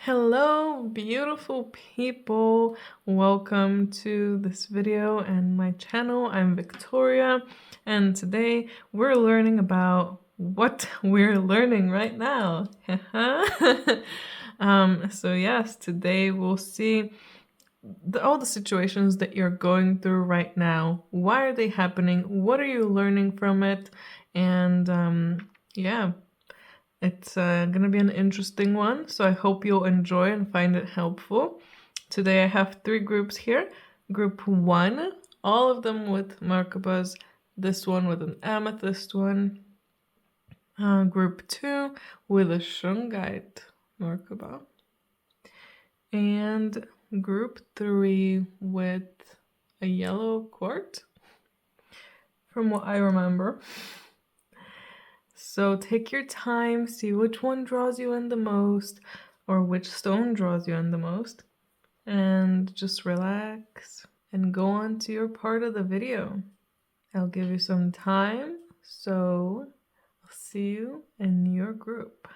Hello, beautiful people. Welcome to this video and my channel. I'm Victoria, and today we're learning about what we're learning right now. So yes, today we'll see all the situations that you're going through right now. Why are they happening? What are you learning from it? And yeah, it's gonna be an interesting one, so I hope you'll enjoy and find it helpful. Today I have 3 groups here. Group 1, all of them with Merkabas, this one with an amethyst one. Group 2 with a Shungite Merkaba. And group 3 with a yellow quart, from what I remember. So take your time, see which one draws you in the most, or which stone draws you in the most, and just relax and go on to your part of the video. I'll give you some time, so I'll see you in your group.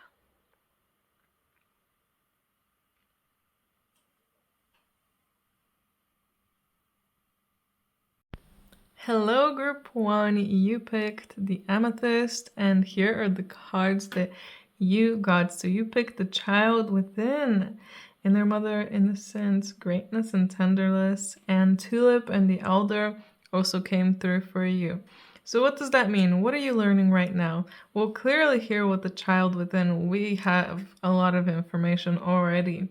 Hello, group 1. You picked the amethyst, and here are the cards that you got. So you picked the child within, inner mother, innocence, greatness, and tenderness, and tulip and the elder also came through for you. So what does that mean? What are you learning right now? Well, clearly here with the child within, we have a lot of information already.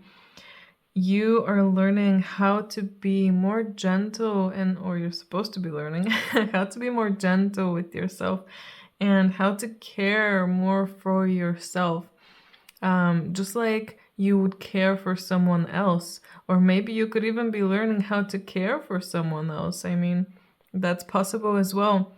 You are learning how to be more gentle, or you're supposed to be learning how to be more gentle with yourself and how to care more for yourself. Just like you would care for someone else, or maybe you could even be learning how to care for someone else. I mean, that's possible as well.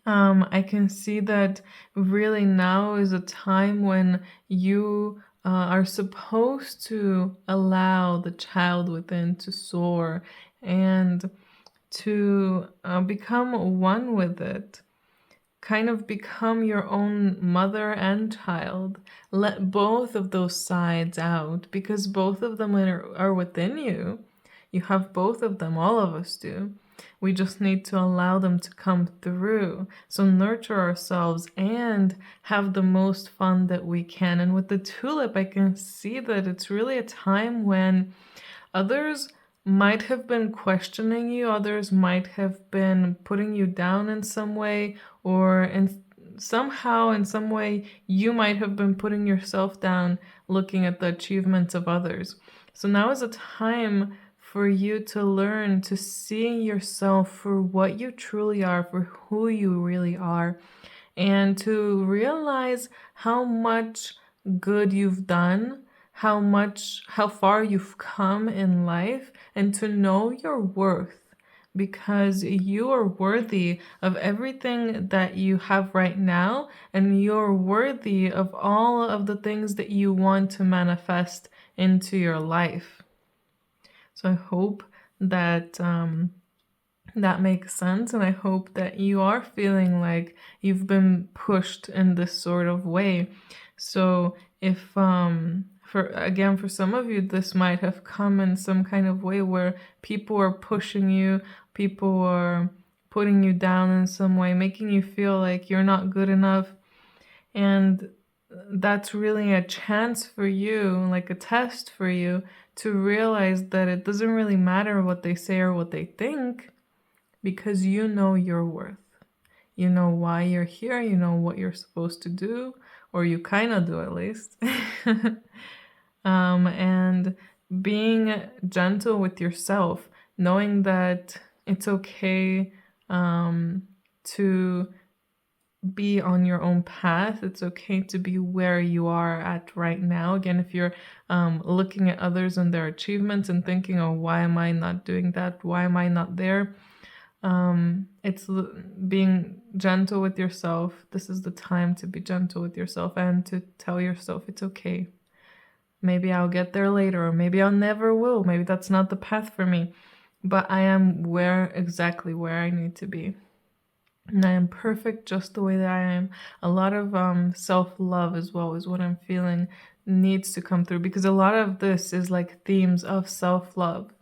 I can see that really now is a time when you are supposed to allow the child within to soar and to become one with it. Kind of become your own mother and child. Let both of those sides out, because both of them are within you. You have both of them, all of us do. We just need to allow them to come through. So nurture ourselves and have the most fun that we can. And with the tulip, I can see that it's really a time when others might have been questioning you, others might have been putting you down in some way, or somehow in some way you might have been putting yourself down looking at the achievements of others. So now is a time for you to learn to see yourself for what you truly are, for who you really are, and to realize how much good you've done, how far you've come in life, and to know your worth, because you are worthy of everything that you have right now, and you're worthy of all of the things that you want to manifest into your life. So I hope that that makes sense, and I hope that you are feeling like you've been pushed in this sort of way. So if for some of you, this might have come in some kind of way where people are pushing you, people are putting you down in some way, making you feel like you're not good enough. And that's really a chance for you, like a test for you, to realize that it doesn't really matter what they say or what they think, because you know your worth. You know why you're here, you know what you're supposed to do, or you kind of do at least. And being gentle with yourself, knowing that it's okay to be on your own path. It's okay to be where you are at right now. Again, if you're looking at others and their achievements and thinking, oh, why am I not doing that? Why am I not there? It's being gentle with yourself. This is the time to be gentle with yourself and to tell yourself it's okay. Maybe I'll get there later, or maybe I'll never will. Maybe that's not the path for me, but I am exactly where I need to be. And I am perfect just the way that I am. A lot of self-love as well is what I'm feeling needs to come through, because a lot of this is like themes of self-love.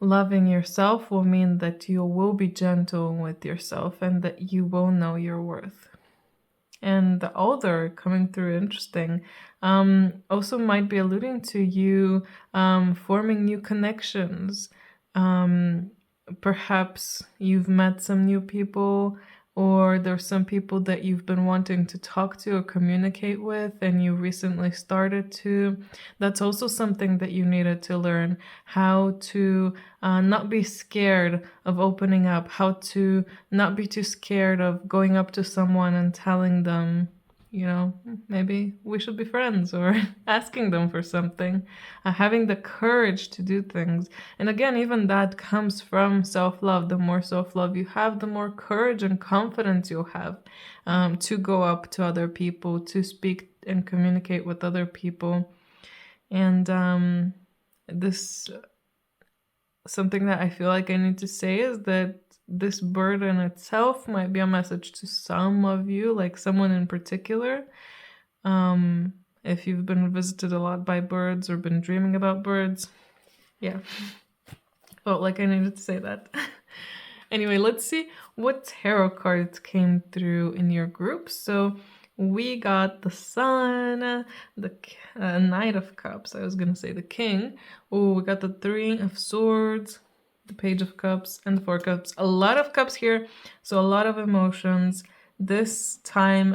Loving yourself will mean that you will be gentle with yourself and that you will know your worth. And the older coming through, interesting, also might be alluding to you forming new connections. Perhaps you've met some new people, or there's some people that you've been wanting to talk to or communicate with and you recently started to. That's also something that you needed to learn, how to not be scared of opening up, how to not be too scared of going up to someone and telling them, you know, maybe we should be friends, or asking them for something, having the courage to do things. And again, even that comes from self-love. The more self-love you have, the more courage and confidence you'll have to go up to other people, to speak and communicate with other people. And this, something that I feel like I need to say is that this burden itself might be a message to some of you, like someone in particular. If you've been visited a lot by birds or been dreaming about birds, yeah, felt like I needed to say that. Anyway, let's see what tarot cards came through in your group. So we got the Sun, the Knight of Cups. I was gonna say the King. Oh, we got the Three of Swords, the Page of Cups, and the Four of Cups. A lot of cups here, so a lot of emotions. This time,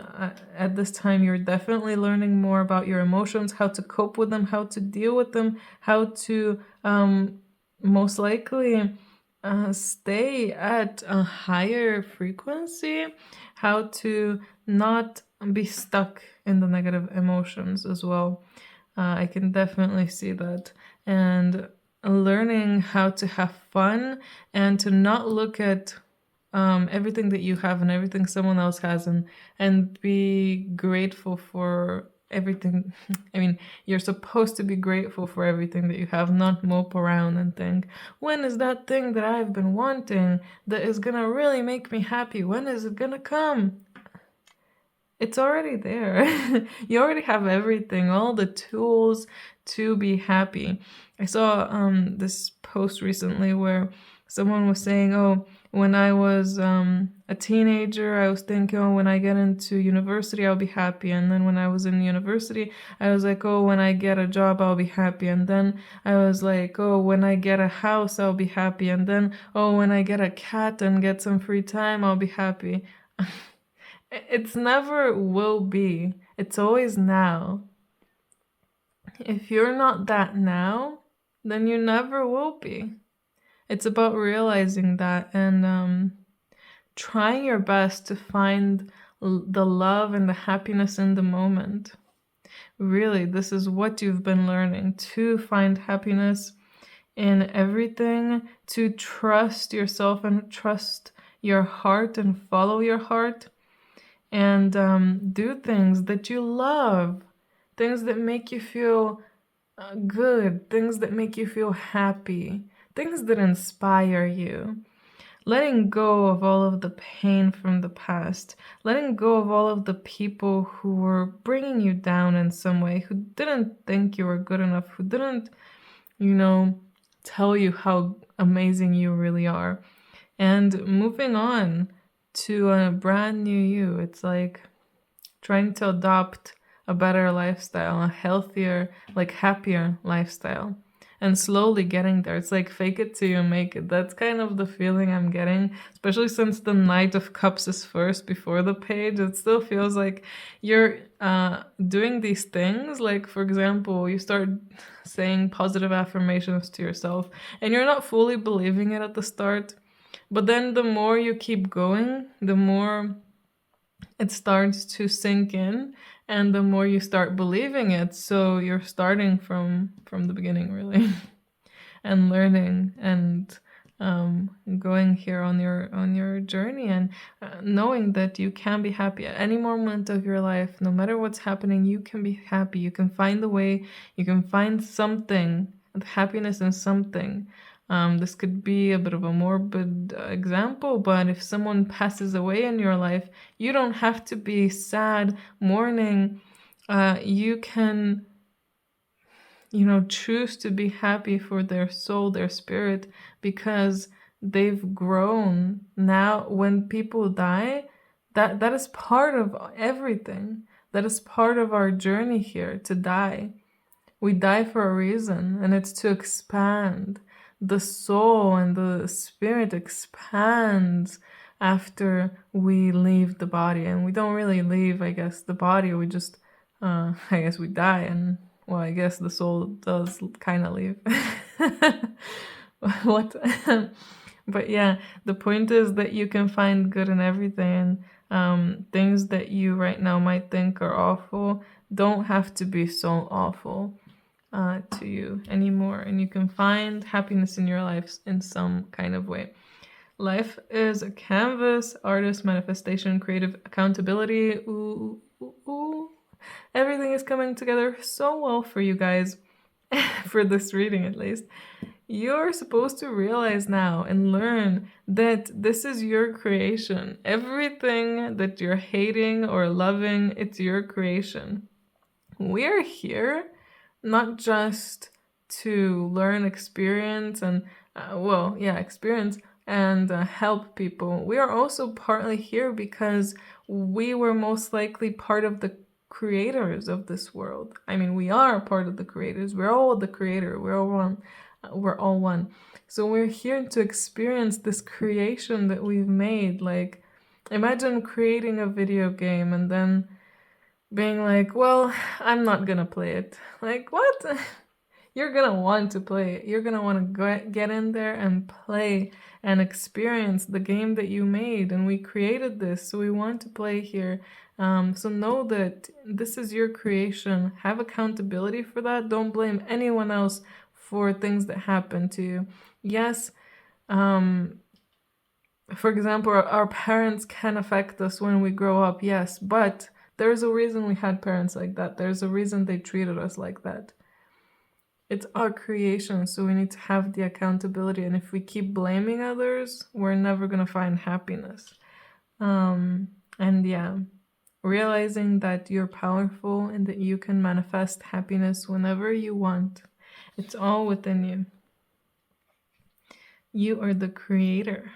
at this time, you're definitely learning more about your emotions, how to cope with them, how to deal with them, how to most likely stay at a higher frequency, how to not be stuck in the negative emotions as well. I can definitely see that. And learning how to have fun and to not look at everything that you have and everything someone else has, and be grateful for everything. I mean, you're supposed to be grateful for everything that you have, not mope around and think, when is that thing that I've been wanting that is gonna really make me happy? When is it gonna come? It's already there. You already have everything, all the tools to be happy. I saw this post recently where someone was saying, oh, when I was a teenager, I was thinking, oh, when I get into university, I'll be happy. And then when I was in university, I was like, oh, when I get a job, I'll be happy. And then I was like, oh, when I get a house, I'll be happy. And then, oh, when I get a cat and get some free time, I'll be happy. It's never will be. It's always now. If you're not that now, then you never will be. It's about realizing that and trying your best to find the love and the happiness in the moment. Really, this is what you've been learning, to find happiness in everything, to trust yourself and trust your heart and follow your heart, and do things that you love, things that make you feel good, things that make you feel happy, things that inspire you. Letting go of all of the pain from the past, letting go of all of the people who were bringing you down in some way, who didn't think you were good enough, who didn't, tell you how amazing you really are. And moving on to a brand new you. It's like trying to adopt a better lifestyle, a healthier, like happier lifestyle, and slowly getting there. It's like fake it till you make it. That's kind of the feeling I'm getting, especially since the Knight of Cups is first before the Page. It still feels like you're doing these things. Like, for example, you start saying positive affirmations to yourself and you're not fully believing it at the start. But then the more you keep going, the more it starts to sink in, and the more you start believing it. So you're starting from the beginning, really, and learning and going here on your journey, and knowing that you can be happy at any moment of your life. No matter what's happening, you can be happy. You can find the way. You can find something, happiness in something. This could be a bit of a morbid example, but if someone passes away in your life, you don't have to be sad, mourning, You can, choose to be happy for their soul, their spirit, because they've grown. Now, when people die, that is part of everything. That is part of our journey here, to die. We die for a reason, and it's to expand. The soul and the spirit expands after we leave the body. And we don't really leave, I guess, the body. We just, I guess we die. And, well, I guess the soul does kind of leave. What? But yeah, the point is that you can find good in everything. Things that you right now might think are awful don't have to be so awful to you anymore, and you can find happiness in your life in some kind of way. Life is a canvas, artist, manifestation, creative accountability. Ooh, ooh, ooh. Everything is coming together so well for you guys, for this reading at least. You're supposed to realize now and learn that this is your creation. Everything that you're hating or loving, it's your creation. We're here not just to learn, experience, and experience and help people. We are also partly here because we were most likely part of the creators of this world. I mean, we are part of the creators. We're all the creator. We're all one. We're all one. So we're here to experience this creation that we've made. Like, imagine creating a video game and then being like, well, I'm not gonna play it. Like, what? You're gonna want to play it. You're gonna want to get in there and play and experience the game that you made. And we created this, so we want to play here. So know that this is your creation. Have accountability for that. Don't blame anyone else for things that happen to you. Yes, for example, our parents can affect us when we grow up, yes, but there's a reason we had parents like that. There's a reason they treated us like that. It's our creation, so we need to have the accountability. And if we keep blaming others, we're never going to find happiness. And yeah, realizing that you're powerful and that you can manifest happiness whenever you want. It's all within you. You are the creator.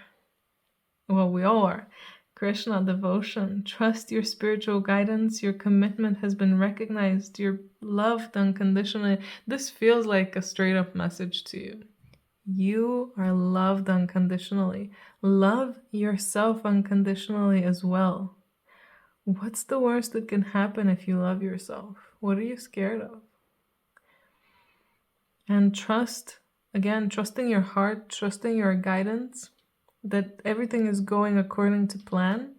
Well, we all are. Krishna devotion. Trust your spiritual guidance. Your commitment has been recognized. You're loved unconditionally. This feels like a straight up message to you. You are loved unconditionally. Love yourself unconditionally as well. What's the worst that can happen if you love yourself? What are you scared of? And trust, again, trusting your heart, trusting your guidance, that everything is going according to plan,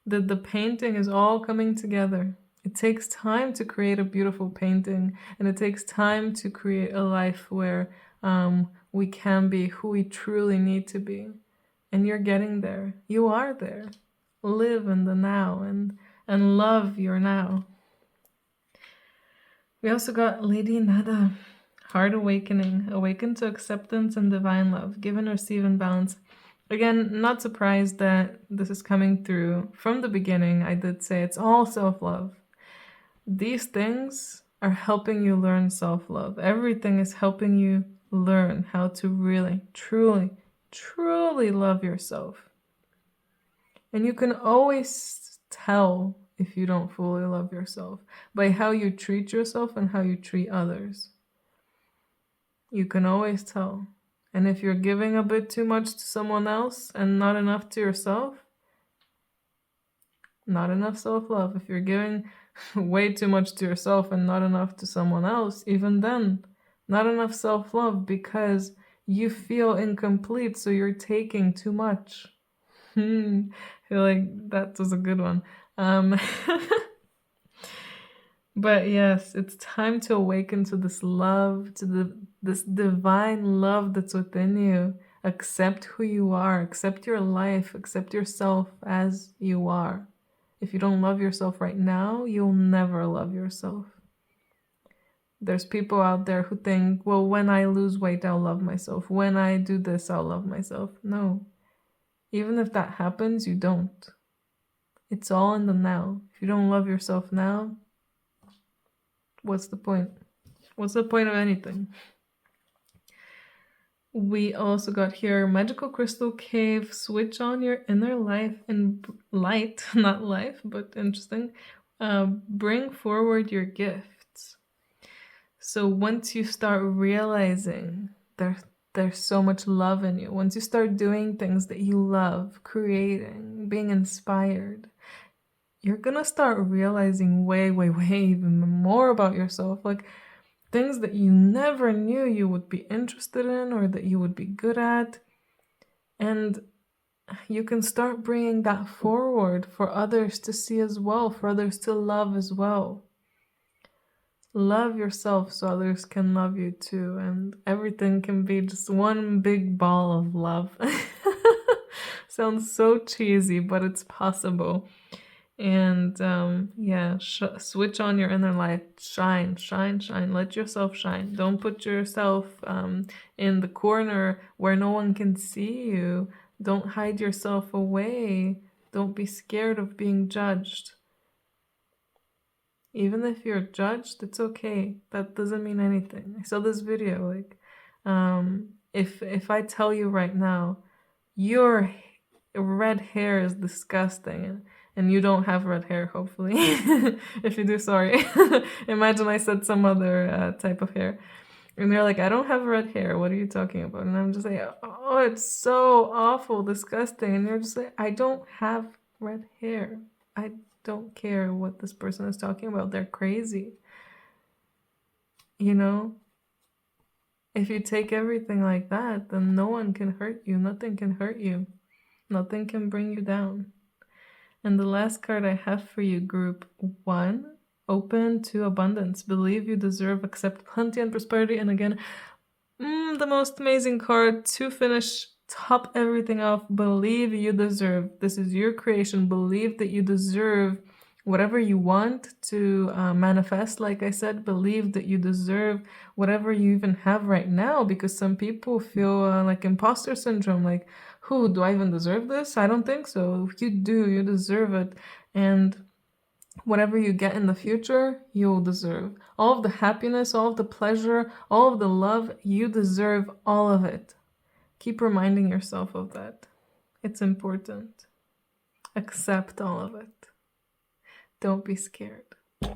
that the painting is all coming together. It takes time to create a beautiful painting, and it takes time to create a life where we can be who we truly need to be. And you're getting there. You are there. Live in the now and love your now. We also got Lady Nada, heart awakening, awaken to acceptance and divine love, give and receive in balance. Again, not surprised that this is coming through. From the beginning, I did say it's all self-love. These things are helping you learn self-love. Everything is helping you learn how to really, truly, truly love yourself. And you can always tell if you don't fully love yourself by how you treat yourself and how you treat others. You can always tell. And if you're giving a bit too much to someone else and not enough to yourself, not enough self-love. If you're giving way too much to yourself and not enough to someone else, even then, not enough self-love because you feel incomplete, so you're taking too much. I feel like that was a good one. But yes, it's time to awaken to this love, to this divine love that's within you. Accept who you are, accept your life, accept yourself as you are. If you don't love yourself right now, you'll never love yourself. There's people out there who think, well, when I lose weight, I'll love myself. When I do this, I'll love myself. No. Even if that happens, you don't. It's all in the now. If you don't love yourself now, What's the point? What's the point of anything? We also got here Magical Crystal Cave, switch on your inner life and light, not life, but interesting. Bring forward your gifts. So once you start realizing there's so much love in you, once you start doing things that you love, creating, being inspired, you're gonna start realizing way even more about yourself. Like things that you never knew you would be interested in or that you would be good at. And you can start bringing that forward for others to see as well, for others to love as well. Love yourself so others can love you too, and everything can be just one big ball of love. Sounds so cheesy, but it's possible. And yeah, switch on your inner light. Shine. Let yourself shine. Don't put yourself in the corner where no one can see you. Don't hide yourself away. Don't be scared of being judged. Even if you're judged, it's okay. That doesn't mean anything. I saw this video, like, if I tell you right now, your red hair is disgusting, and you don't have red hair, hopefully. If you do, sorry. Imagine I said some other type of hair. And they're like, I don't have red hair. What are you talking about? And I'm just like, oh, it's so awful, disgusting. And you're just like, I don't have red hair. I don't care what this person is talking about. They're crazy. You know? If you take everything like that, then no one can hurt you. Nothing can hurt you. Nothing can bring you down. And the last card I have for you, group 1, open to abundance. Believe you deserve, accept plenty and prosperity. And again, the most amazing card to finish, top everything off. Believe you deserve. This is your creation. Believe that you deserve whatever you want to manifest. Like I said, believe that you deserve whatever you even have right now, because some people feel like imposter syndrome, like, who do I even deserve this? I don't think so. You do, you deserve it. And whatever you get in the future, you'll deserve. All of the happiness, all of the pleasure, all of the love, you deserve all of it. Keep reminding yourself of that. It's important. Accept all of it. Don't be scared.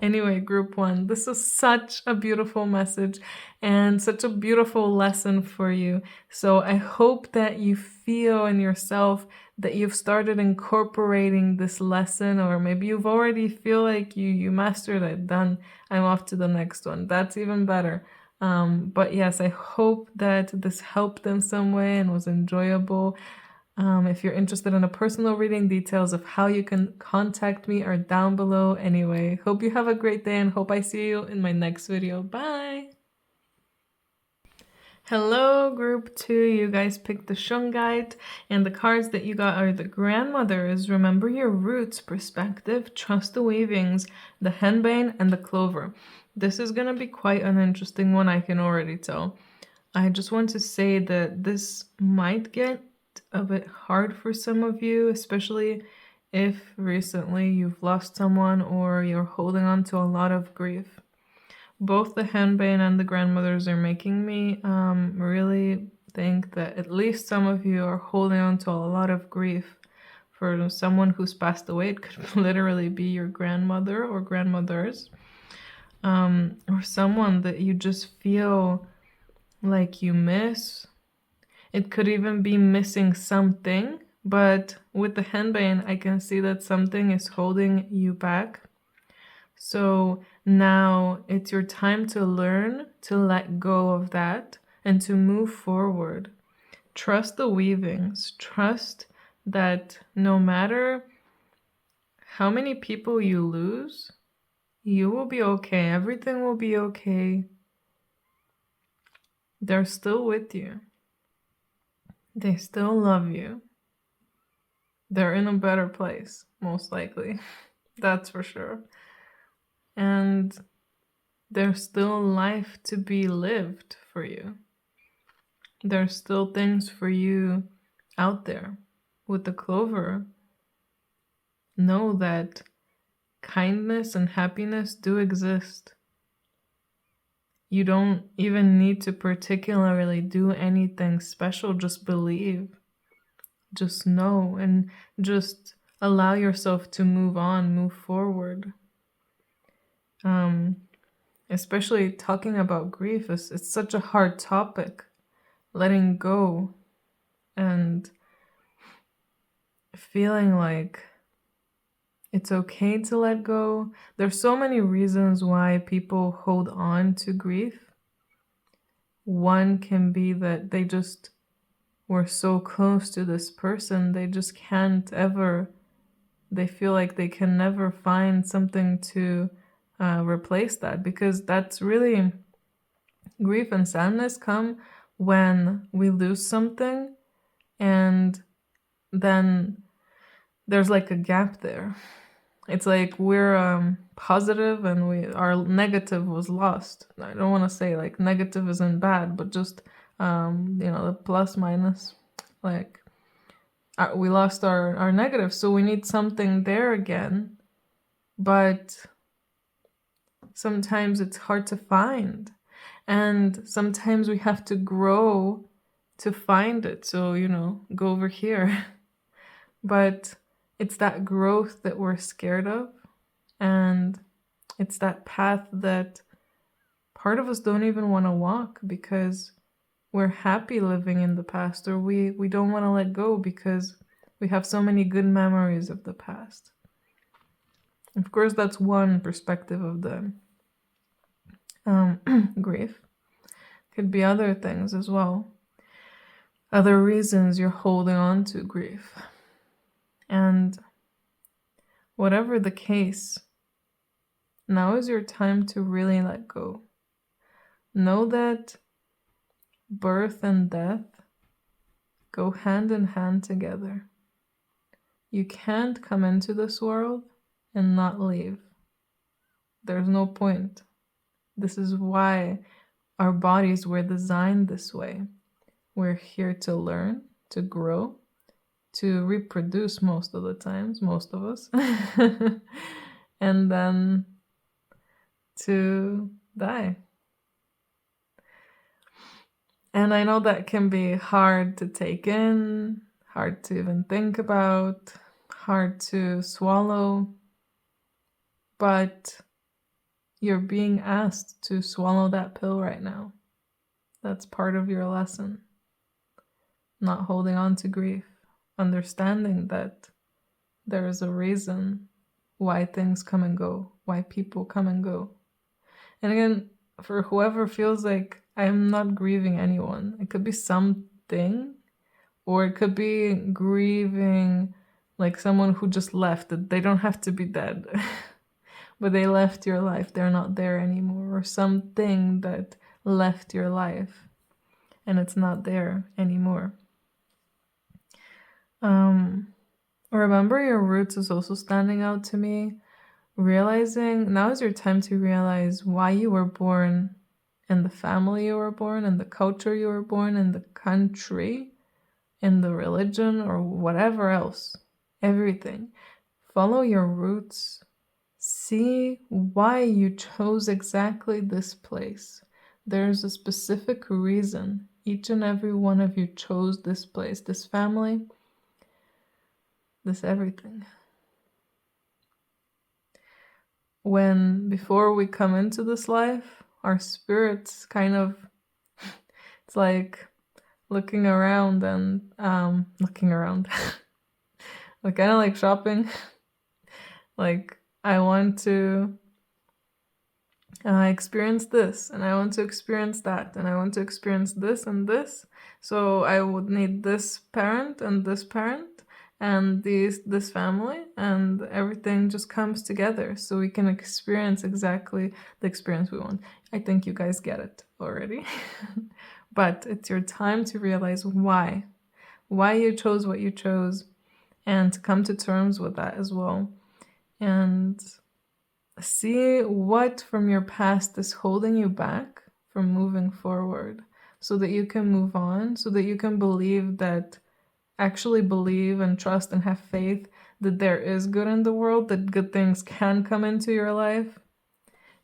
Anyway, group 1, this is such a beautiful message and such a beautiful lesson for you. So I hope that you feel in yourself that you've started incorporating this lesson, or maybe you've already feel like you mastered it. Done. I'm off to the next one. That's even better. But yes, I hope that this helped in some way and was enjoyable. If you're interested in a personal reading, details of how you can contact me are down below. Anyway, hope you have a great day and hope I see you in my next video. Bye! Hello, group 2. You guys picked the Shungite, and the cards that you got are the Grandmothers, Remember Your Roots, Perspective, Trust the Weavings, the Henbane, and the Clover. This is going to be quite an interesting one, I can already tell. I just want to say that this might get a bit hard for some of you, especially if recently you've lost someone or you're holding on to a lot of grief. Both the Henbane and the Grandmothers are making me really think that at least some of you are holding on to a lot of grief for someone who's passed away. It could literally be your grandmother or grandmothers, or someone that you just feel like you miss. It could even be missing something, but with the Henbane, I can see that something is holding you back. So now it's your time to learn to let go of that and to move forward. Trust the weavings. Trust that no matter how many people you lose, you will be okay. Everything will be okay. They're still with you. They still love you. They're in a better place, most likely. That's for sure. And there's still life to be lived for you. There's still things for you out there. With the Clover, know that kindness and happiness do exist. You don't even need to particularly do anything special. Just believe, just know, and just allow yourself to move on, move forward. Especially talking about grief, it's such a hard topic. Letting go and feeling like it's okay to let go. There's so many reasons why people hold on to grief. One can be that they just were so close to this person, they just can't ever, they feel like they can never find something to replace that, because that's really, grief and sadness come when we lose something and then there's like a gap there. It's like we're positive and our negative was lost. I don't want to say like negative isn't bad, but just the plus minus, like we lost our negative, so we need something there again. But sometimes it's hard to find, and sometimes we have to grow to find it. So go over here. But it's that growth that we're scared of, and it's that path that part of us don't even want to walk because we're happy living in the past, or we don't want to let go because we have so many good memories of the past. Of course, that's one perspective of the grief. Could be other things as well. Other reasons you're holding on to grief. And whatever the case, now is your time to really let go. Know that birth and death go hand in hand together. You can't come into this world and not leave. There's no point. This is why our bodies were designed this way. We're here to learn, to grow, to reproduce most of the times, most of us, and then to die. And I know that can be hard to take in, hard to even think about, hard to swallow, but you're being asked to swallow that pill right now. That's part of your lesson. Not holding on to grief, understanding that there is a reason why things come and go, why people come and go. And again, for whoever feels like I'm not grieving anyone, it could be something, or it could be grieving like someone who just left. They don't have to be dead, but they left your life. They're not there anymore, or something that left your life and it's not there anymore. Remember your roots is also standing out to me. Realizing now is your time to realize why you were born, in the family you were born, in the culture you were born, in the country, in the religion, or whatever else. Everything. Follow your roots. See why you chose exactly this place. There's a specific reason. Each and every one of you chose this place, this family, this everything. Before we come into this life, our spirits kind of, it's like looking around and like kind of like shopping. Like, I want to experience this, and I want to experience that, and I want to experience this and this. So I would need this parent and this parent and this family, and everything just comes together so we can experience exactly the experience we want. I think you guys get it already. But it's your time to realize why you chose what you chose, and to come to terms with that as well. And see what from your past is holding you back from moving forward, so that you can move on, so that you can actually believe and trust and have faith that there is good in the world, that good things can come into your life.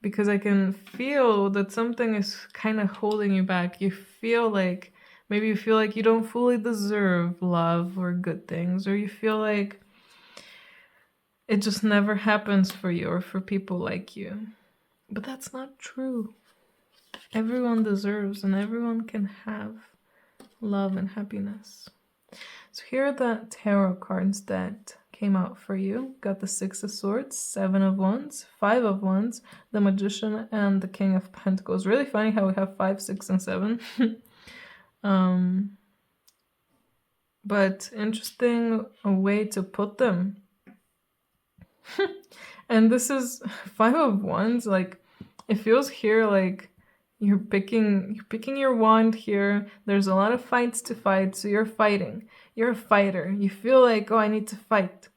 because I can feel that something is kind of holding you back. You feel like, maybe you feel like you don't fully deserve love or good things, or you feel like it just never happens for you or for people like you. But that's not true. Everyone deserves and everyone can have love and happiness. So here are the tarot cards that came out for you. Got the Six of Swords, Seven of Wands, Five of Wands, the Magician, and the King of Pentacles. Really funny how we have 5, 6, and 7. But interesting way to put them. And this is Five of Wands. Like, it feels here like you're picking your wand here. There's a lot of fights to fight, so you're fighting. You're a fighter. You feel like, oh, I need to fight.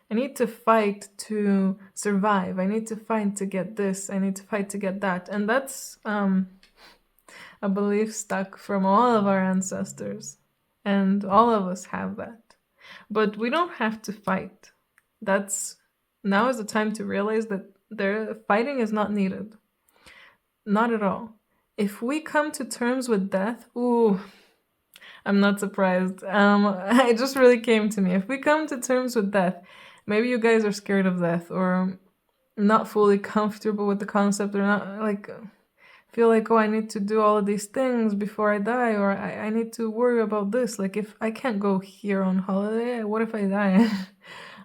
I need to fight to survive. I need to fight to get this. I need to fight to get that. And that's a belief stuck from all of our ancestors. And all of us have that. But we don't have to fight. Now is the time to realize that fighting is not needed. Not at all. If we come to terms with death, ooh, I'm not surprised. It just really came to me. If we come to terms with death, maybe you guys are scared of death or not fully comfortable with the concept, or not like feel like, oh, I need to do all of these things before I die, or I need to worry about this. Like, if I can't go here on holiday, what if I die?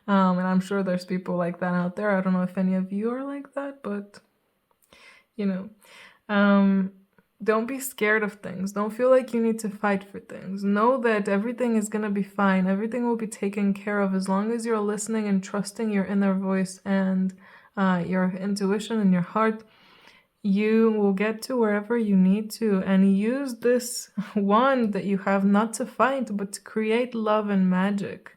And I'm sure there's people like that out there. I don't know if any of you are like that, but you know, don't be scared of things. Don't feel like you need to fight for things. Know that everything is gonna be fine. Everything will be taken care of as long as you're listening and trusting your inner voice and your intuition and your heart. You will get to wherever you need to, and use this wand that you have not to fight, but to create love and magic.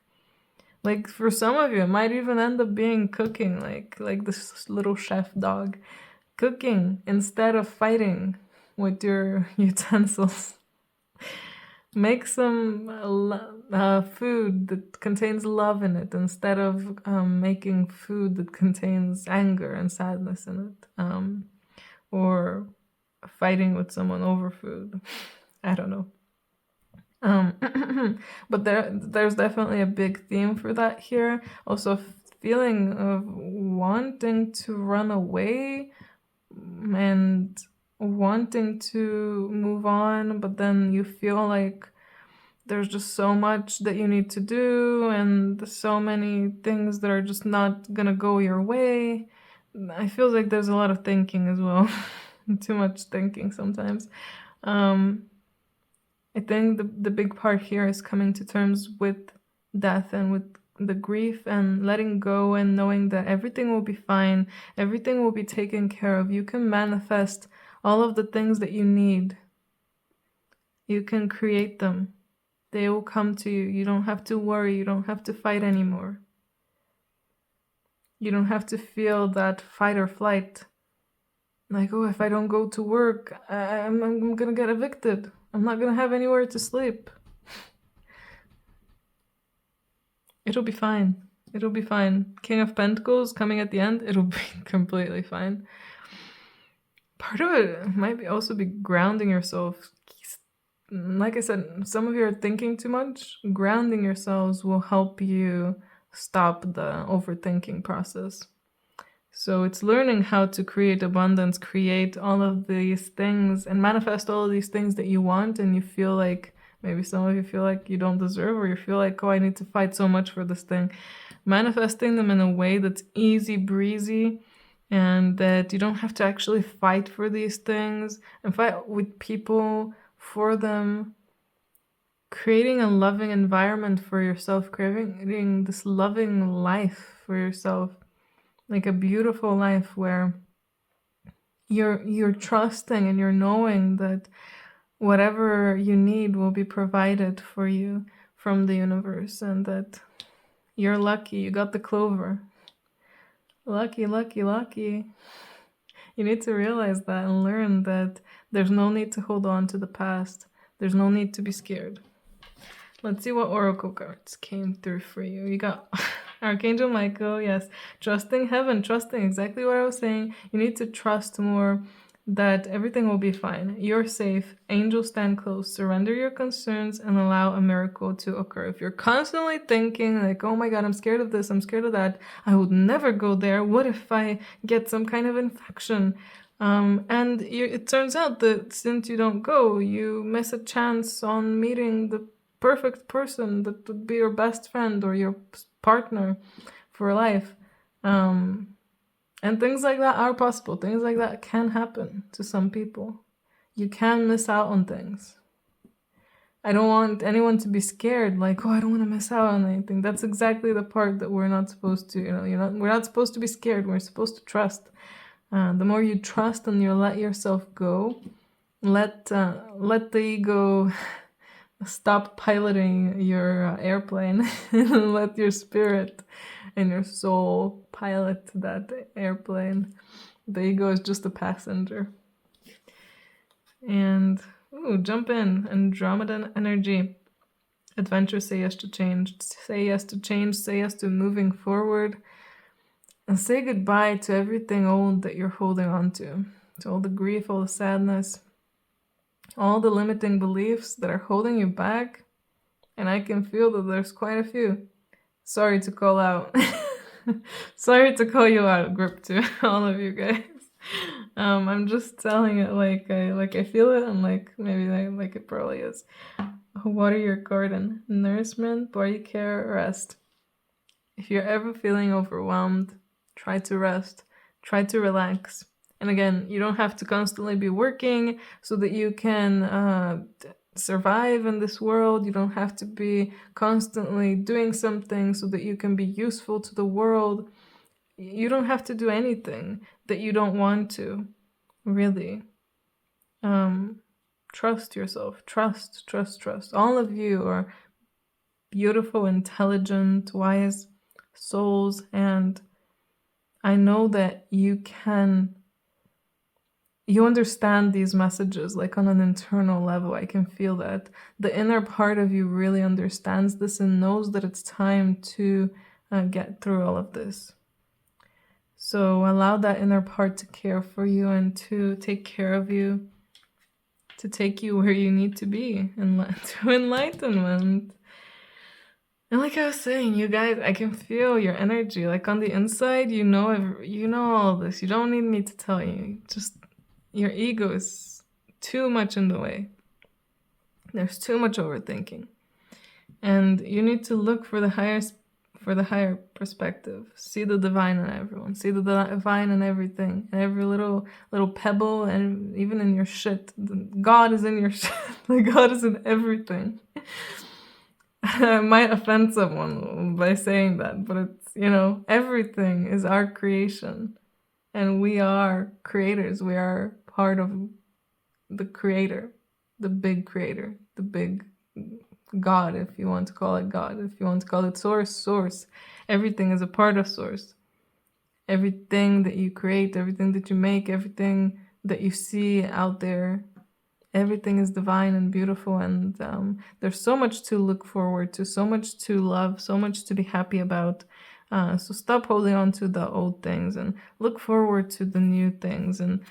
Like, for some of you, it might even end up being cooking, like this little chef dog. Cooking instead of fighting with your utensils. Make some food that contains love in it instead of making food that contains anger and sadness in it. Or fighting with someone over food. I don't know. But there's definitely a big theme for that here. Also, feeling of wanting to run away and wanting to move on, but then you feel like there's just so much that you need to do and so many things that are just not gonna go your way. I feel like there's a lot of thinking as well. Too much thinking sometimes. I think the big part here is coming to terms with death and with the grief and letting go and knowing that everything will be fine. Everything will be taken care of. You can manifest all of the things that you need. You can create them. They will come to you. You don't have to worry. You don't have to fight anymore. You don't have to feel that fight or flight. Like, oh, if I don't go to work, I'm gonna get evicted. I'm not gonna have anywhere to sleep. It'll be fine. It'll be fine. King of Pentacles coming at the end, it'll be completely fine. Part of it might also be grounding yourself. Like I said, some of you are thinking too much. Grounding yourselves will help you stop the overthinking process. So it's learning how to create abundance, create all of these things and manifest all of these things that you want, and you feel like, maybe some of you feel like you don't deserve, or you feel like, oh, I need to fight so much for this thing. Manifesting them in a way that's easy breezy, and that you don't have to actually fight for these things and fight with people for them. Creating a loving environment for yourself, creating this loving life for yourself. Like a beautiful life where you're trusting and you're knowing that whatever you need will be provided for you from the universe, and that you're lucky, you got the clover. Lucky, lucky, lucky. You need to realize that and learn that there's no need to hold on to the past. There's no need to be scared. Let's see what oracle cards came through for you. You got Archangel Michael, yes. Trusting heaven, trusting exactly what I was saying. You need to trust more that everything will be fine. You're safe. Angels stand close. Surrender your concerns and allow a miracle to occur. If you're constantly thinking, like, oh my God, I'm scared of this, I'm scared of that, I would never go there. What if I get some kind of infection? And it turns out that since you don't go, you miss a chance on meeting the perfect person that would be your best friend or your partner for life. And things like that are possible. Things like that can happen to some people. You can miss out on things. I don't want anyone to be scared, like, oh, I don't want to miss out on anything. That's exactly the part that we're not supposed to, we're not supposed to be scared. We're supposed to trust. The more you trust and you let yourself go, let the ego stop piloting your airplane and let your spirit and your soul pilot that airplane. The ego is just a passenger. And jump in. Andromedan energy. Adventure, say yes to change. Say yes to change. Say yes to moving forward. And say goodbye to everything old that you're holding on to all the grief, all the sadness, all the limiting beliefs that are holding you back. And I can feel that there's quite a few. Sorry to call out. Sorry to call you out, group 2, all of you guys. I'm just telling it like I feel it, and like maybe like it probably is. Water your garden. Nourishment, body care, rest. If you're ever feeling overwhelmed, try to rest. Try to relax. And again, you don't have to constantly be working so that you can survive in this world. You don't have to be constantly doing something so that you can be useful to the world. You don't have to do anything that you don't want to, really. Trust yourself. Trust. All of you are beautiful, intelligent, wise souls, and I know that you understand these messages like on an internal level. I can feel that. The inner part of you really understands this and knows that it's time to get through all of this. So allow that inner part to care for you and to take care of you, to take you where you need to be, and to enlightenment. And like I was saying, you guys, I can feel your energy. Like on the inside, you know all this. You don't need me to tell you. Just your ego is too much in the way. There's too much overthinking. And you need to look for the higher perspective. See the divine in everyone. See the divine in everything. In every little pebble, and even in your shit. God is in your shit. Like God is in everything. I might offend someone by saying that, but it's, everything is our creation. And we are creators. We are part of the creator, the big creator, the big God, if you want to call it God, if you want to call it source. Everything is a part of source. Everything that you create, everything that you make, everything that you see out there, everything is divine and beautiful, and there's so much to look forward to, so much to love, so much to be happy about. So stop holding on to the old things and look forward to the new things and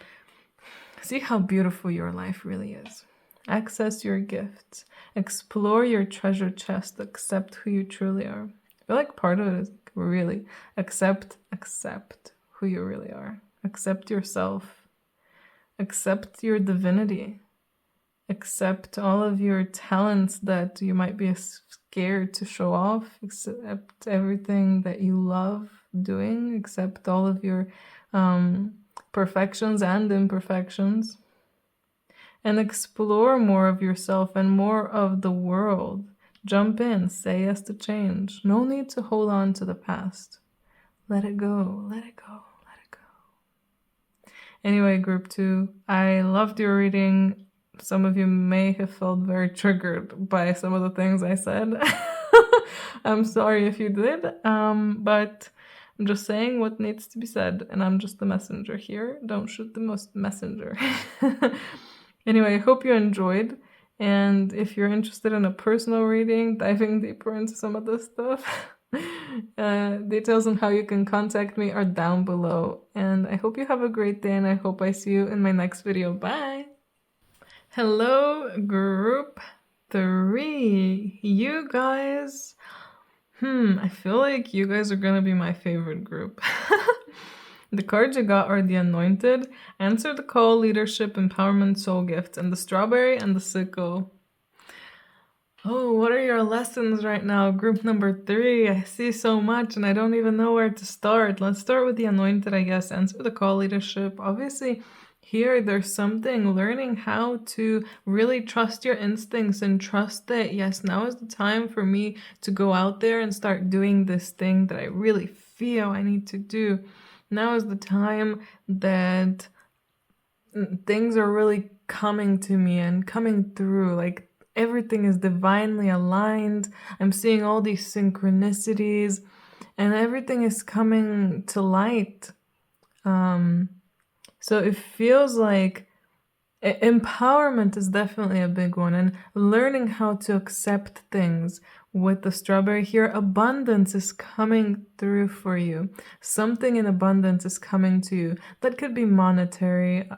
see how beautiful your life really is. Access your gifts. Explore your treasure chest. Accept who you truly are. I feel like part of it is really accept who you really are. Accept yourself. Accept your divinity. Accept all of your talents that you might be scared to show off. Accept everything that you love doing. Accept all of your perfections and imperfections. And explore more of yourself and more of the world. Jump in, say yes to change. No need to hold on to the past. Let it go, let it go, let it go. Anyway, group 2, I loved your reading. Some of you may have felt very triggered by some of the things I said. I'm sorry if you did, but I'm just saying what needs to be said, and I'm just the messenger here. Don't shoot the messenger. Anyway, I hope you enjoyed, and if you're interested in a personal reading, diving deeper into some of this stuff, Details on how you can contact me are down below. And I hope you have a great day, and I hope I see you in my next video. Bye! Hello, group 3. You guys. I feel like you guys are gonna be my favorite group. The cards you got are the Anointed, Answer the Call, Leadership, Empowerment, Soul Gift, and the Strawberry and the Sickle. Oh, what are your lessons right now? Group number 3. I see so much and I don't even know where to start. Let's start with the Anointed, I guess. Answer the Call, Leadership. Obviously, here there's something learning how to really trust your instincts and trust that, yes, now is the time for me to go out there and start doing this thing that I really feel I need to do. Now is the time that things are really coming to me and coming through. Like, everything is divinely aligned. I'm seeing all these synchronicities and everything is coming to light. So it feels like empowerment is definitely a big one, and learning how to accept things. With the Strawberry here, abundance is coming through for you. Something in abundance is coming to you. That could be monetary,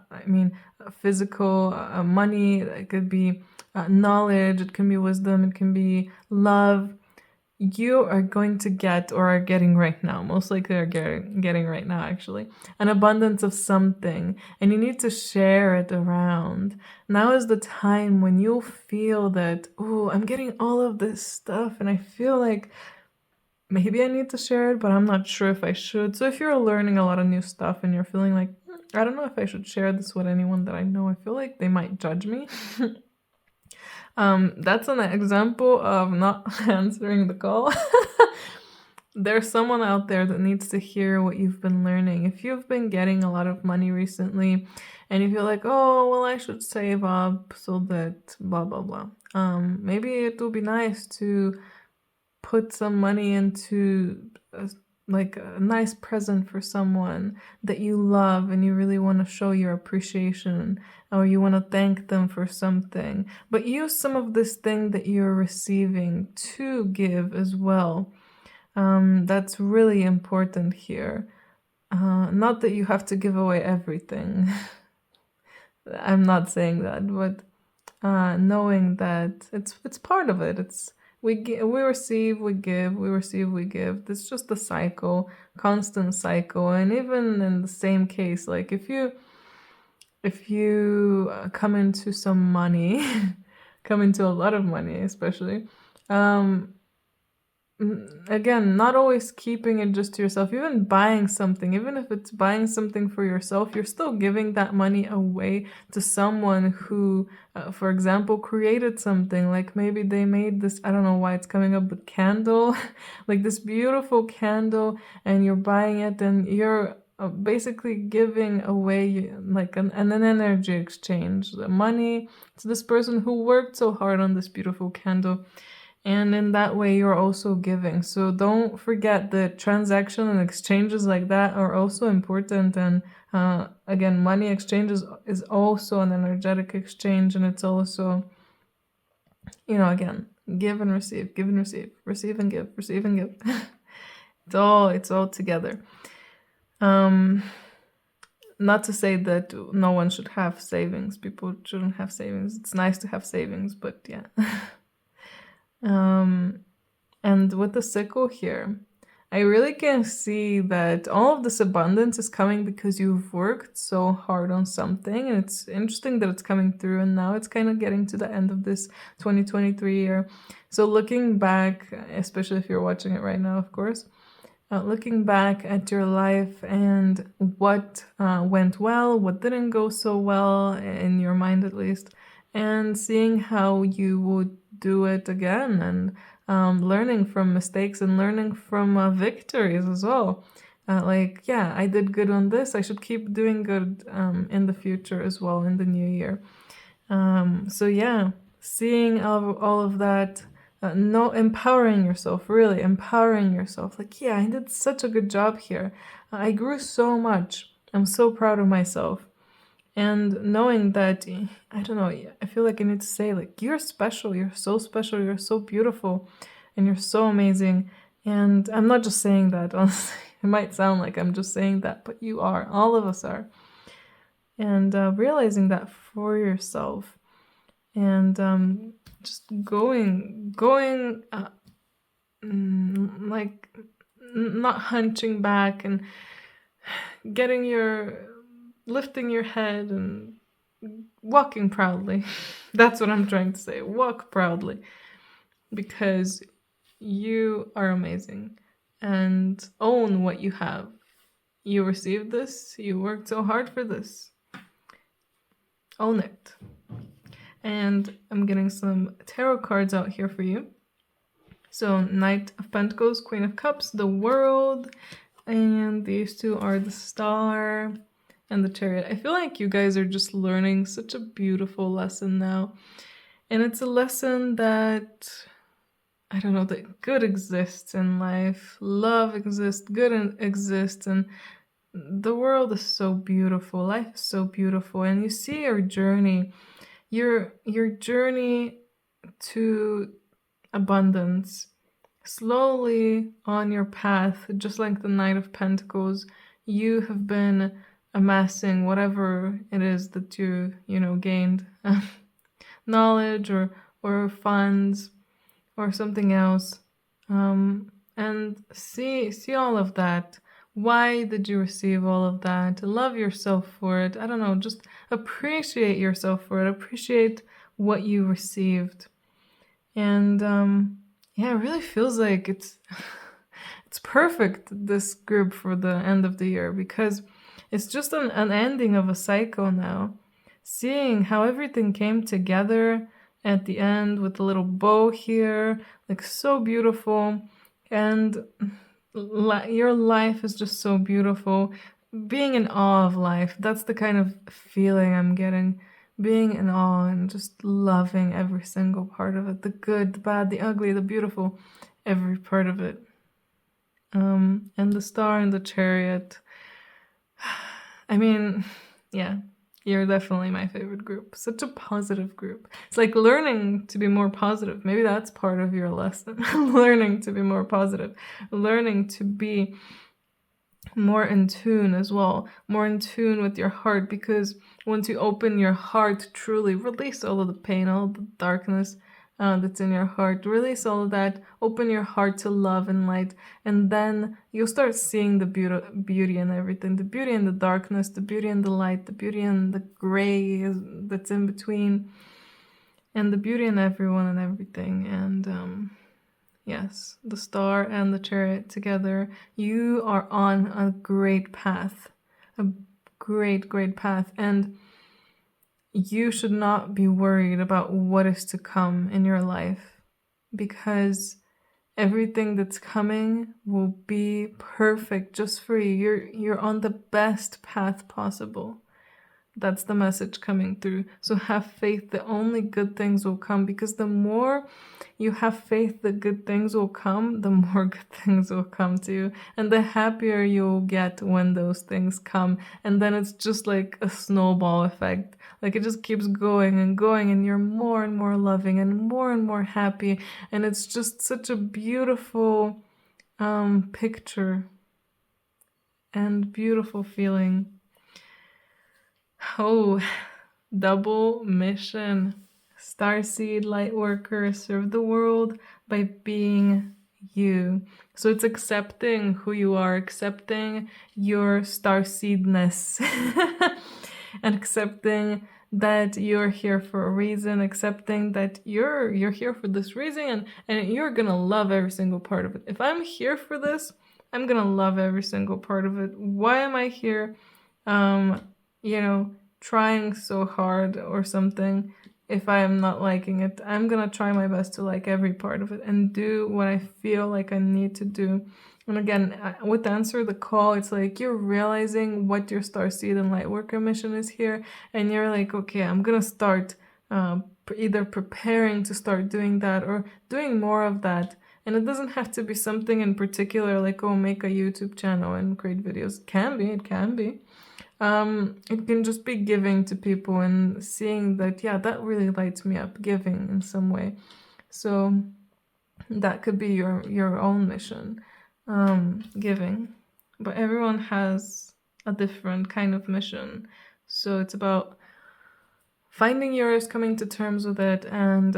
physical, money, it could be knowledge, it can be wisdom, it can be love. You are going to get, or are getting right now, most likely are getting right now actually, an abundance of something, and you need to share it around. Now is the time when you'll feel that, oh, I'm getting all of this stuff and I feel like maybe I need to share it, but I'm not sure if I should. So if you're learning a lot of new stuff and you're feeling like, I don't know if I should share this with anyone that I know, I feel like they might judge me. That's an example of not answering the call. There's someone out there that needs to hear what you've been learning. If you've been getting a lot of money recently and you feel like, oh, well, I should save up so that blah, blah, blah. Maybe it will be nice to put some money into a nice present for someone that you love and you really want to show your appreciation, or you want to thank them for something. But use some of this thing that you're receiving to give as well. That's really important here. Not that you have to give away everything. I'm not saying that, but knowing that it's part of it. We receive, we give, we receive, we give. It's just a cycle, constant cycle. And even in the same case, like if you come into some money, come into a lot of money, especially, again, not always keeping it just to yourself. Even buying something, even if it's buying something for yourself, you're still giving that money away to someone who, for example, created something. Like maybe they made this, I don't know why it's coming up, but candle, like this beautiful candle, and you're buying it and you're basically giving away like an energy exchange, the money to this person who worked so hard on this beautiful candle. And in that way, you're also giving. So don't forget that transaction and exchanges like that are also important. And again, money exchanges is also an energetic exchange. And it's also, again, give and receive, receive and give, receive and give. It's all together. Not to say that no one should have savings. People shouldn't have savings. It's nice to have savings, but yeah. And with the sickle here, I really can see that all of this abundance is coming because you've worked so hard on something, and it's interesting that it's coming through, and now it's kind of getting to the end of this 2023 year. So looking back, especially if you're watching it right now, of course, looking back at your life and what went well, what didn't go so well, in your mind at least, and seeing how you would do it again, and learning from mistakes and learning from victories as well. Yeah, I did good on this, I should keep doing good in the future as well, in the new year. So yeah, seeing all of that, empowering yourself, really empowering yourself. Like, yeah, I did such a good job here. I grew so much. I'm so proud of myself. And knowing that, I don't know, I feel like I need to say, like, you're special, you're so beautiful, and you're so amazing. And I'm not just saying that, honestly. It might sound like I'm just saying that, but you are. All of us are. And realizing that for yourself, and just going, like not hunching back and lifting your head and walking proudly. That's what I'm trying to say. Walk proudly, because you are amazing, and own what you have. You received this, you worked so hard for this. Own it. And I'm getting some tarot cards out here for you. So Knight of Pentacles, Queen of Cups, the World, and these two are the Star and the Chariot. I feel like you guys are just learning such a beautiful lesson now. And it's a lesson that, I don't know, that good exists in life. Love exists, good exists, and the world is so beautiful. Life is so beautiful. And you see your journey, your journey to abundance, slowly on your path, just like the Knight of Pentacles. You have been amassing whatever it is that you gained, knowledge or funds or something else, and see all of that. Why did you receive all of that? Love yourself for it. I don't know, just appreciate yourself for it. Appreciate what you received. And yeah, it really feels like it's it's perfect, this group, for the end of the year, because it's just an ending of a cycle now. Seeing how everything came together at the end with a little bow here, like so beautiful. And your life is just so beautiful. Being in awe of life, that's the kind of feeling I'm getting. Being in awe and just loving every single part of it. The good, the bad, the ugly, the beautiful, every part of it. And the Star and the Chariot. I mean, yeah, you're definitely my favorite group. Such a positive group. It's like learning to be more positive. Maybe that's part of your lesson. Learning to be more positive. Learning to be more in tune as well. More in tune with your heart, because once you open your heart, truly release all of the pain, all of the darkness that's in your heart. Release all of that. Open your heart to love and light, and then you'll start seeing the beauty in everything. The beauty in the darkness, the beauty in the light, the beauty in the gray that's in between, and the beauty in everyone and everything. And yes, the Star and the Chariot together. You are on a great path. A great, great path. And you should not be worried about what is to come in your life, because everything that's coming will be perfect just for you. You're on the best path possible. That's the message coming through. So have faith that only good things will come, because the more you have faith that good things will come, the more good things will come to you, and the happier you'll get when those things come. And then it's just like a snowball effect. Like it just keeps going and going, and you're more and more loving and more happy. And it's just such a beautiful picture and beautiful feeling. Oh, double mission. Starseed Lightworker, serve the world by being you. So it's accepting who you are, accepting your starseedness, and accepting that you're here for a reason, accepting that you're here for this reason, and you're gonna love every single part of it. If I'm here for this, I'm gonna love every single part of it. Why am I here? Trying so hard or something. If I am not liking it, I'm gonna try my best to like every part of it and do what I feel like I need to do. And again, with Answer the Call, it's like you're realizing what your Starseed and Lightworker mission is here, and you're like, okay, I'm gonna start either preparing to start doing that or doing more of that. And it doesn't have to be something in particular, like, oh, make a YouTube channel and create videos. It can be. It can just be giving to people and seeing that, yeah, that really lights me up, giving in some way. So That could be your own mission, giving. But everyone has a different kind of mission. So it's about finding yours, coming to terms with it, and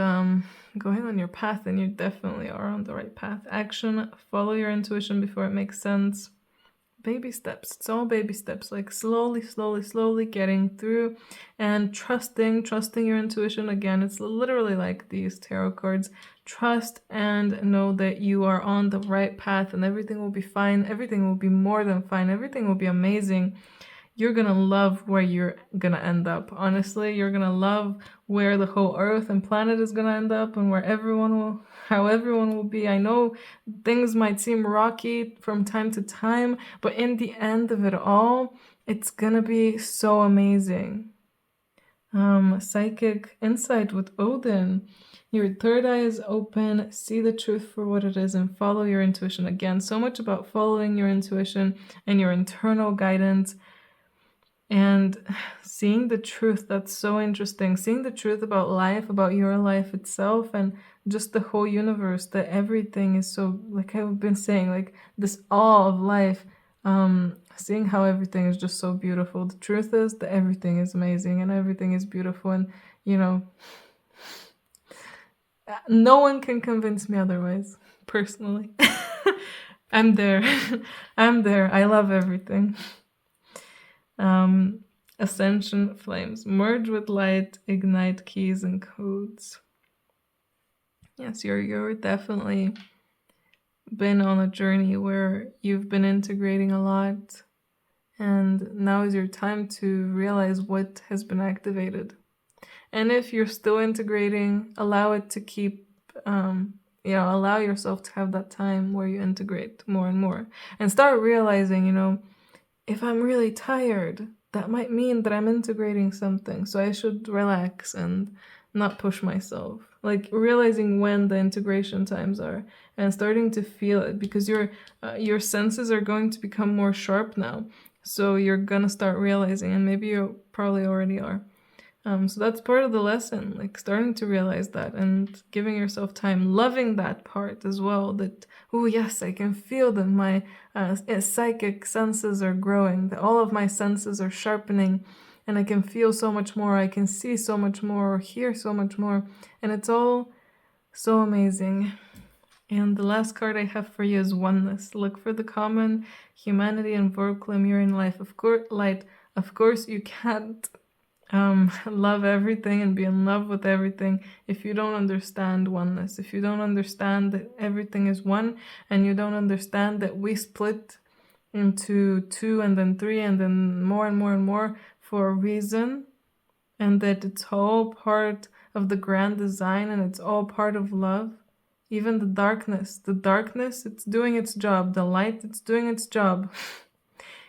going on your path. And you definitely are on the right path. Action, follow your intuition before it makes sense. Baby steps. It's all baby steps, like slowly getting through and trusting your intuition. Again, it's literally like these tarot cards. Trust and know that you are on the right path and everything will be fine. Everything will be more than fine. Everything will be amazing. You're gonna love where you're gonna end up. Honestly, you're gonna love where the whole earth and planet is gonna end up and where how everyone will be. I know things might seem rocky from time to time, but in the end of it all, it's gonna be so amazing. Psychic insight with Odin. Your third eye is open, see the truth for what it is, and follow your intuition. Again, so much about following your intuition and your internal guidance and seeing the truth. That's so interesting. Seeing the truth about life, about your life itself, and just the whole universe, that everything is so, like I've been saying, like this awe of life. Seeing how everything is just so beautiful. The truth is that everything is amazing and everything is beautiful, and no one can convince me otherwise, personally. I'm there. I'm there. I love everything. Ascension flames. Merge with light, ignite keys and codes. Yes, you're definitely been on a journey where you've been integrating a lot, and now is your time to realize what has been activated. And if you're still integrating, allow it to keep, allow yourself to have that time where you integrate more and more. And start realizing, if I'm really tired, that might mean that I'm integrating something. So I should relax and not push myself. Like realizing when the integration times are and starting to feel it, because your senses are going to become more sharp now. So you're gonna start realizing, and maybe you probably already are. So that's part of the lesson, like starting to realize that and giving yourself time, loving that part as well, that, oh yes, I can feel that my psychic senses are growing, that all of my senses are sharpening, and I can feel so much more, I can see so much more, or hear so much more, and it's all so amazing. And the last card I have for you is oneness. Look for the common humanity and Vorklim. You're in life, of course, light. Of course, you can't love everything and be in love with everything if you don't understand oneness, if you don't understand that everything is one, and you don't understand that we split into 2 and then 3 and then more and more and more for a reason, and that it's all part of the grand design and it's all part of love. Even the darkness, it's doing its job. The light, it's doing its job.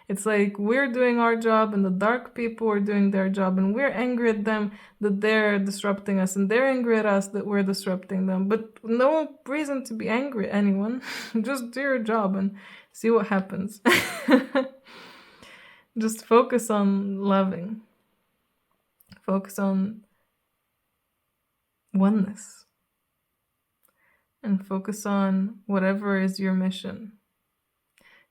It's like we're doing our job and the dark people are doing their job, and we're angry at them that they're disrupting us, and they're angry at us that we're disrupting them. But no reason to be angry at anyone. Just do your job and see what happens. Just focus on loving. Focus on oneness. And focus on whatever is your mission.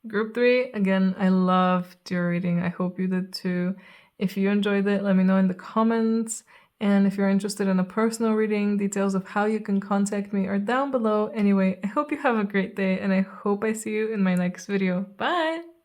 Group 3, again, I loved your reading. I hope you did too. If you enjoyed it, let me know in the comments. And if you're interested in a personal reading, details of how you can contact me are down below. Anyway, I hope you have a great day, and I hope I see you in my next video. Bye!